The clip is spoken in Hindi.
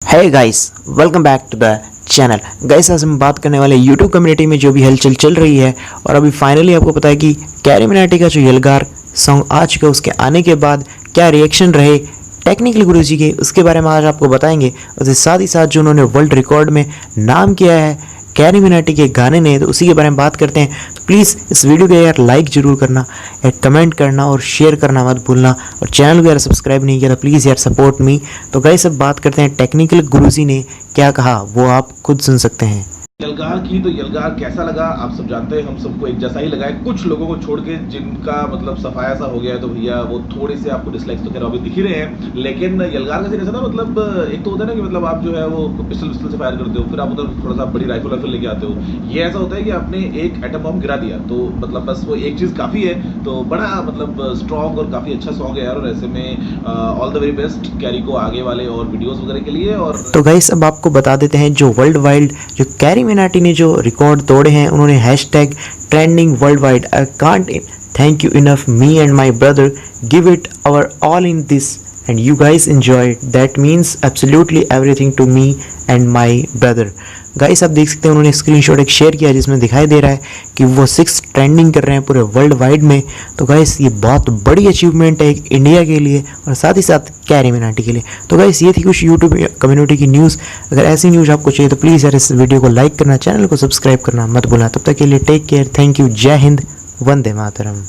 है guys, welcome back to the channel. Guys आज हम बात करने वाले यूट्यूब कम्युनिटी में जो भी हलचल चल रही है और अभी फाइनली आपको पता है कि कैरीमिनाटी का जो यलगार सॉन्ग आ चुका है, उसके आने के बाद क्या रिएक्शन रहे टेक्निकली गुरुजी के, उसके बारे में आज आपको बताएंगे। उसके साथ ही साथ जो उन्होंने वर्ल्ड रिकॉर्ड में नाम किया है कैरीमिनाटी के गाने ने, तो उसी के बारे में बात करते हैं। तो प्लीज़ इस वीडियो को यार लाइक ज़रूर करना, कमेंट करना और शेयर करना मत भूलना, और चैनल को यार सब्सक्राइब नहीं किया तो प्लीज़ यार सपोर्ट मी। तो गाइस अब बात करते हैं टेक्निकल गुरुजी ने क्या कहा, वो आप खुद सुन सकते हैं। यलगार की तो यलगार कैसा लगा आप सब जानते हैं, हम सबको एक जैसा ही लगा है, कुछ लोगों को छोड़ के जिनका मतलब सफाया सा हो गया है, तो भैया वो थोड़े से आपको डिसलाइक्स तो खैर अभी दिख ही रहे हैं। लेकिन यलगार का सीन ऐसा ना, मतलब एक तो होता है ना कि मतलब आप जो है वो पिस्टल से फायर करते हो, फिर आप उधर थोड़ा सा बड़ी राइफल लेके आते हो। ये ऐसा होता है कि आपने एक एटम बम गिरा दिया, तो मतलब बस वो एक चीज़ काफ़ी है। तो बड़ा मतलब स्ट्रॉन्ग और काफ़ी अच्छा सॉन्ग है यार, और ऐसे में all the very best carry को आगे वाले और वीडियोज़ वगैरह के लिए। और तो गाइस अब आपको बता देते हैं जो वर्ल्ड वाइड जो कैरीमिनाटी ने जो रिकॉर्ड तोड़े हैं, उन्होंने hashtag trending worldwide I can't thank you enough me and my brother give it our all in this and you guys enjoy that means absolutely everything to me and my brother. Guys आप देख सकते हैं उन्होंने स्क्रीनशॉट एक शेयर किया जिसमें दिखाई दे रहा है कि वो 6 ट्रेंडिंग कर रहे हैं पूरे वर्ल्ड वाइड में। तो गाइस ये बहुत बड़ी अचीवमेंट है एक इंडिया के लिए और साथ ही साथ कैरीमिनाटी के लिए। तो गाइस ये थी कुछ यूट्यूब कम्युनिटी की न्यूज़। अगर ऐसी न्यूज़ आपको चाहिए तो प्लीज़ यार इस वीडियो को लाइक करना, चैनल को सब्सक्राइब करना मत भूलना। तब तक के लिए टेक केयर, थैंक यू, जय हिंद, वंदे मातरम।